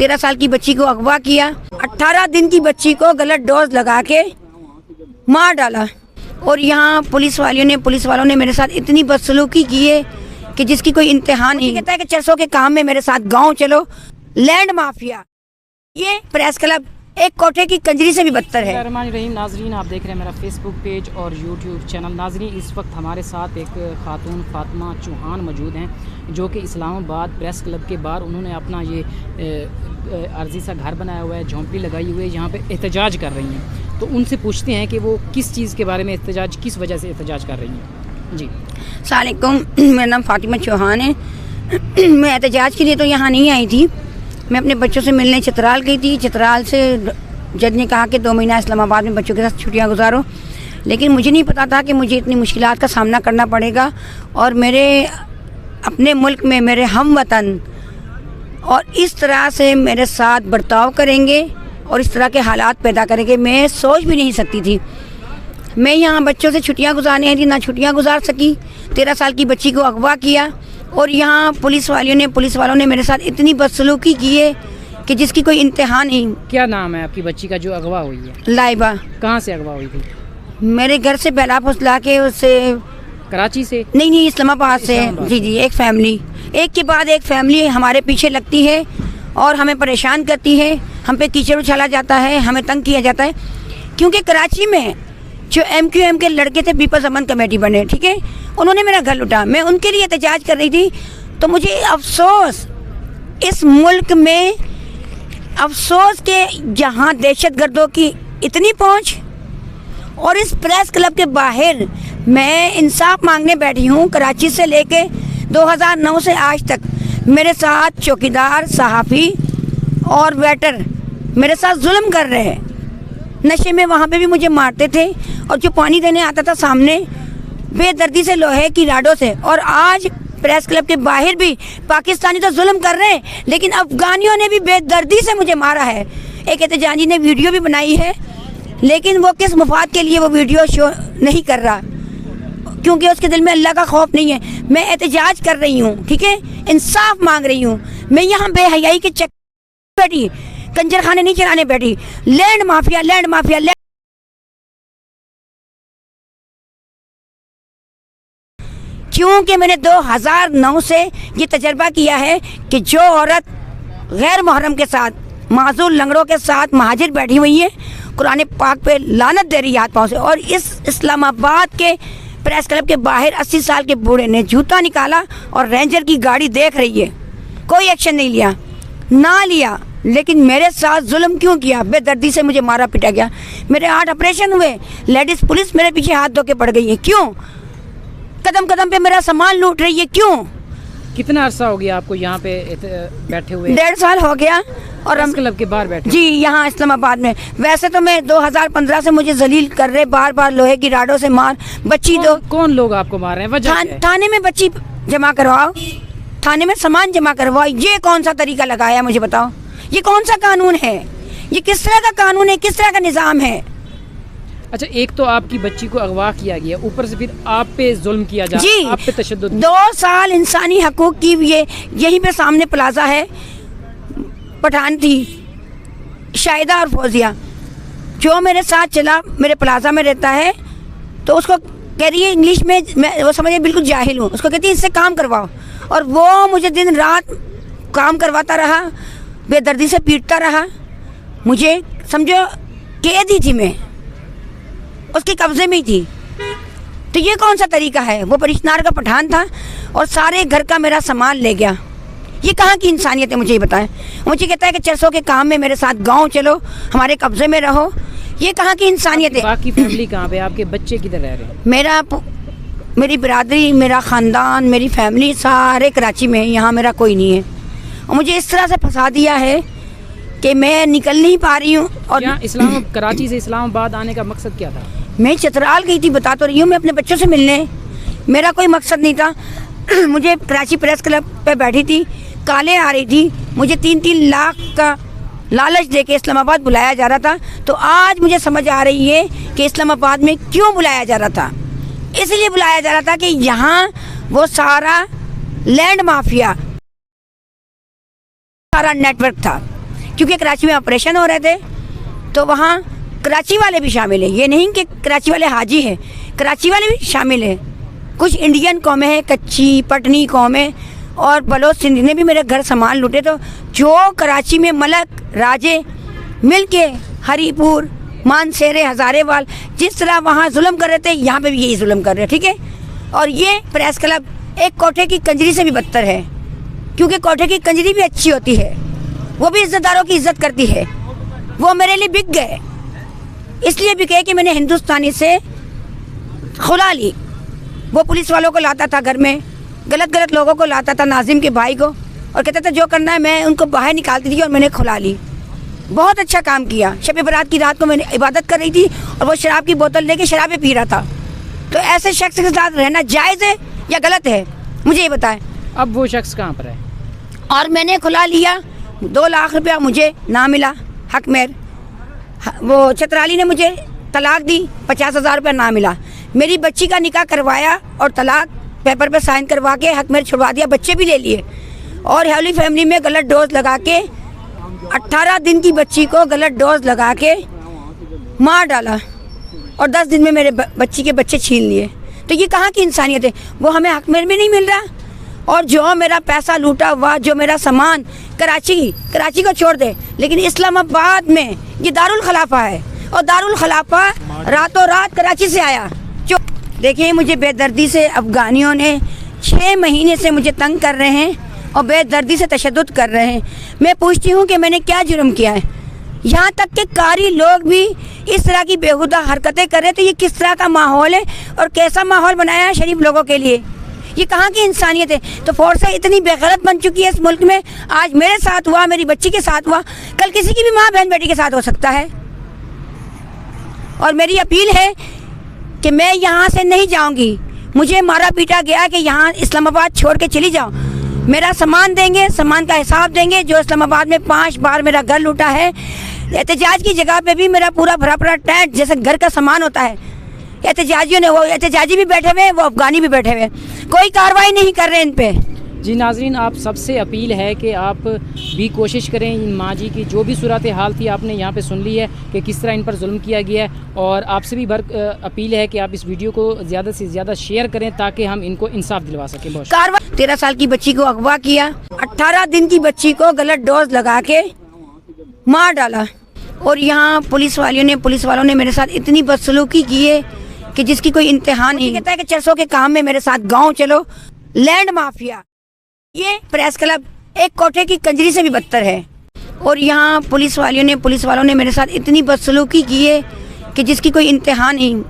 13 साल की बच्ची को अगवा किया, 18 दिन की बच्ची को गलत डोज लगा के मार डाला। और यहाँ पुलिस वालों ने मेरे साथ इतनी बदसलूकी की है कि जिसकी कोई इंतहा नहीं। कहता है कि 400 के काम में मेरे साथ गांव चलो। लैंड माफिया, ये प्रेस क्लब एक कोठे की कंजरी से भी बदतर है। रहीम नाजरीन, आप देख रहे हैं मेरा फेसबुक पेज और यूट्यूब चैनल। नाजरीन, इस वक्त हमारे साथ एक खातून फातिमा चौहान मौजूद हैं जो कि इस्लामाबाद प्रेस क्लब के बाहर उन्होंने अपना ये अर्जी सा घर बनाया हुआ है, झोंपड़ी लगाई हुई है, यहाँ पे एहतजाज कर रही हैं। तो उनसे पूछते हैं कि वो किस चीज़ के बारे में एहतजाज, किस वजह से एहतजाज कर रही हैं। जी अस्सलाम वालेकुम, मेरा नाम फातिमा चौहान है। मैं एहतजाज के लिए तो यहाँ नहीं आई थी, मैं अपने बच्चों से मिलने चित्राल गई थी। चित्राल से जज ने कहा कि 2 महीना इस्लामाबाद में बच्चों के साथ छुट्टियाँ गुजारो, लेकिन मुझे नहीं पता था कि मुझे इतनी मुश्किलात का सामना करना पड़ेगा और मेरे अपने मुल्क में मेरे हम वतन और इस तरह से मेरे साथ बर्ताव करेंगे और इस तरह के हालात पैदा करेंगे, मैं सोच भी नहीं सकती थी। मैं यहाँ बच्चों से छुट्टियाँ गुजारने आई थी, ना छुट्टियाँ गुजार सकी। 13 साल की बच्ची को अगवा किया और यहाँ पुलिस वालों ने मेरे साथ इतनी बदसलूकी की है कि जिसकी कोई इंतहा नहीं। क्या नाम है आपकी बच्ची का जो अगवा हुई है? लाइबा। कहाँ से अगवा हुई थी? मेरे घर से बेला फुसला के, उससे कराची से? नहीं, इस्लामाबाद से। जी, एक फैमिली, एक के बाद एक फैमिली हमारे पीछे लगती है और हमें परेशान करती है। हम पे कीचड़ उछाला जाता है, हमें तंग किया जाता है, क्योंकि कराची में जो MQM के लड़के थे, पीपल्स अमन कमेटी बने, ठीक है, उन्होंने मेरा घर लुटा। मैं उनके लिए एहतजाज कर रही थी, तो मुझे अफसोस इस मुल्क में, अफसोस के जहाँ दहशतगर्दों की इतनी पहुँच और इस प्रेस क्लब के बाहर मैं इंसाफ मांगने बैठी हूँ। कराची से लेके 2009 से आज तक मेरे साथ चौकीदार, सहाफ़ी और वेटर मेरे साथ जुल्म कर रहे हैं। नशे में वहाँ पे भी मुझे मारते थे और जो पानी देने आता था सामने बेदर्दी से लोहे की राडों से। और आज प्रेस क्लब के बाहर भी पाकिस्तानी तो जुल्म कर रहे हैं, लेकिन अफगानियों ने भी बेदर्दी से मुझे मारा है। एक एहतजाजी ने वीडियो भी बनाई है, लेकिन वो किस मुफाद के लिए वो वीडियो शो नहीं कर रहा, क्योंकि उसके दिल में अल्लाह का खौफ नहीं है। मैं एहतजाज कर रही हूँ, ठीक है, इंसाफ मांग रही हूँ। मैं यहाँ बेहयाई के चक्कर बैठी, कंजर खाने नहीं चलाने बैठी। लैंड माफिया, लैंड माफिया, क्योंकि मैंने 2009 से ये तजर्बा किया है कि जो औरत गैर मुहर्रम के साथ, माजूर लंगड़ों के साथ महाजिर बैठी हुई है, कुरान पाक पे लानत दे रही है हाथ पाँव से। और इस इस्लामाबाद के प्रेस क्लब के बाहर 80 साल के बूढ़े ने जूता निकाला और रेंजर की गाड़ी देख रही है, कोई एक्शन नहीं लिया, लेकिन मेरे साथ जुल्म क्यों किया? बेदर्दी से मुझे मारा पिटा गया। मेरे 8 ऑपरेशन हुए, लेडीज़ पुलिस मेरे पीछे हाथ धो के पड़ गई है। क्यों? कदम कदम पे मेरा सामान लूट रही है, क्यों? कितना अरसा हो गया आपको यहाँ पे बैठे हुए? 1.5 साल हो गया। और हम क्लब के बाहर बैठे? जी, यहाँ इस्लामाबाद में। वैसे तो मैं 2015 से मुझे जलील कर रहे, बार लोहे की राडों से मार। बच्ची कौन लोग आपको मार रहे हैं? वजह थाने में बच्ची जमा करवाओ, थाने में सामान जमा करवाओ। ये कौन सा तरीका लगाया, मुझे बताओ? ये कौन सा कानून है? ये किस तरह का कानून है? किस तरह का निज़ाम है? अच्छा, एक तो आपकी बच्ची को अगवा किया गया, ऊपर से फिर आप पे जुल्म किया जा रहा है, आप पे तशद्दुद। 2 साल इंसानी हकूक की यहीं पे सामने प्लाजा है, पठान थी शाहिदा और फौजिया, जो मेरे साथ चला, मेरे प्लाजा में रहता है, तो उसको कह रही है इंग्लिश में, मैं वो समझे बिल्कुल जाहिल हूँ, उसको कहती है इससे काम करवाओ, और वो मुझे दिन रात काम करवाता रहा, बेदर्दी से पीटता रहा। मुझे समझो कैद ही थी, मैं उसके कब्जे में ही थी। तो ये कौन सा तरीका है? वो परिश्नार का पठान था और सारे घर का मेरा सामान ले गया। ये कहाँ की इंसानियत है, मुझे ये बताएं। मुझे कहता है कि 400 के काम में मेरे साथ गांव चलो, हमारे कब्जे में रहो। ये कहाँ की इंसानियत है? बाकी फैमिली कहाँ पे? आपके बच्चे किधर रह रहे हैं? मेरी बिरादरी, मेरा ख़ानदान, मेरी फैमिली सारे कराची में है, यहाँ मेरा कोई नहीं है। और मुझे इस तरह से फंसा दिया है कि मैं निकल नहीं पा रही हूँ। और कराची से इस्लामाबाद आने का मकसद क्या था? मैं चित्राल गई थी, बता तो रही हूँ, मैं अपने बच्चों से मिलने, मेरा कोई मकसद नहीं था। मुझे कराची प्रेस क्लब पे बैठी थी, कालें आ रही थी, मुझे 3-3 लाख का लालच देके इस्लामाबाद बुलाया जा रहा था। तो आज मुझे समझ आ रही है कि इस्लामाबाद में क्यों बुलाया जा रहा था। इसलिए बुलाया जा रहा था कि यहाँ वो सारा लैंड माफिया, सारा नेटवर्क था। کیونکہ کراچی میں آپریشن ہو رہے تھے تو وہاں کراچی والے بھی شامل ہیں. یہ نہیں کہ کراچی والے حاجی ہیں, کراچی والے بھی شامل ہیں. کچھ انڈین قومیں ہیں, کچی پٹنی قومیں اور بلوچ سندھی نے بھی میرے گھر سامان لوٹے. تو جو کراچی میں ملک راجے مل کے ہری پور مانسیرے ہزارے وال جس طرح وہاں ظلم کر رہے تھے, یہاں پہ بھی یہی ظلم کر رہے ہیں. ٹھیک ہے, اور یہ پریس کلب ایک کوٹھے کی کنجری سے بھی بدتر ہے, کیونکہ کوٹھے کی کنجری بھی اچھی ہوتی ہے, وہ بھی عزت داروں کی عزت کرتی ہے. وہ میرے لیے بک گئے, اس لیے بکے کہ میں نے ہندوستانی سے کھلا لی. وہ پولیس والوں کو لاتا تھا گھر میں, غلط لوگوں کو لاتا تھا, ناظم کے بھائی کو, اور کہتا تھا جو کرنا ہے. میں ان کو باہر نکالتی تھی اور میں نے کھلا لی. بہت اچھا کام کیا. شب برات کی رات کو میں نے عبادت کر رہی تھی اور وہ شراب کی بوتل لے کے شرابیں پی رہا تھا. تو ایسے شخص کے ساتھ رہنا جائز ہے یا غلط ہے, مجھے یہ بتائیں. اب وہ شخص کہاں پر ہے؟ اور میں نے کھلا لیا, 2 لاکھ روپیہ مجھے نہ ملا حق مہر. وہ چترالی نے مجھے طلاق دی, 50,000 روپیہ نہ ملا. میری بچی کا نکاح کروایا اور طلاق پیپر پہ سائن کروا کے حق مہر چھڑوا دیا, بچے بھی لے لیے. اور ہیولی فیملی میں غلط ڈوز لگا کے 18 دن کی بچی کو غلط ڈوز لگا کے مار ڈالا, اور 10 دن میں میرے بچی کے بچے چھین لیے. تو یہ کہاں کی انسانیت ہے؟ وہ ہمیں حق مہر بھی نہیں مل رہا, اور جو میرا پیسہ لوٹا ہوا, جو میرا سامان کراچی کو چھوڑ دے, لیکن اسلام آباد میں یہ دارالخلافہ ہے, اور دارالخلافہ راتوں رات کراچی سے آیا. دیکھیں مجھے بے دردی سے افغانیوں نے 6 مہینے سے مجھے تنگ کر رہے ہیں اور بے دردی سے تشدد کر رہے ہیں. میں پوچھتی ہوں کہ میں نے کیا جرم کیا ہے؟ یہاں تک کہ قاری لوگ بھی اس طرح کی بیہودہ حرکتیں کر رہے تھے. یہ کس طرح کا ماحول ہے اور کیسا ماحول بنایا ہے شریف لوگوں کے لیے؟ یہ کہاں کی انسانیت ہے؟ تو فورسیں اتنی بے غیرت بن چکی ہے اس ملک میں. آج میرے ساتھ ہوا, میری بچی کے ساتھ ہوا, کل کسی کی بھی ماں بہن بیٹی کے ساتھ ہو سکتا ہے. اور میری اپیل ہے کہ میں یہاں سے نہیں جاؤں گی. مجھے مارا پیٹا گیا کہ یہاں اسلام آباد چھوڑ کے چلی جاؤ. میرا سامان دیں گے, سامان کا حساب دیں گے. جو اسلام آباد میں 5 بار میرا گھر لوٹا ہے, احتجاج کی جگہ پہ بھی میرا پورا بھرا ٹینٹ جیسے گھر کا سامان ہوتا ہے. احتجاجیوں نے, وہ احتجاجی بھی بیٹھے ہوئے, وہ افغانی بھی بیٹھے ہوئے, کوئی کارروائی نہیں کر رہے ان پہ. جی ناظرین, آپ سب سے اپیل ہے کہ آپ بھی کوشش کریں. ان ماں جی کی جو بھی صورتحال تھی آپ نے یہاں پہ سن لی ہے کہ کس طرح ان پر ظلم کیا گیا ہے, اور آپ سے بھی اپیل ہے کہ آپ اس ویڈیو کو زیادہ سے زیادہ شیئر کریں تاکہ ہم ان کو انصاف دلوا سکیں. بہت 13 سال کی بچی کو اغوا کیا, 18 دن کی بچی کو غلط ڈوز لگا کے مار ڈالا. اور یہاں پولیس والوں نے میرے ساتھ اتنی بدسلوکی کی ہے کہ جس کی کوئی انتہا نہیں. کہتا ہے کہ چرسوں کے کام میں میرے ساتھ گاؤں چلو. لینڈ مافیا, یہ پریس کلب ایک کوٹھے کی کنجری سے بھی بدتر ہے. اور یہاں پولیس والوں نے میرے ساتھ اتنی بدسلوکی کی ہے کہ جس کی کوئی انتہا نہیں.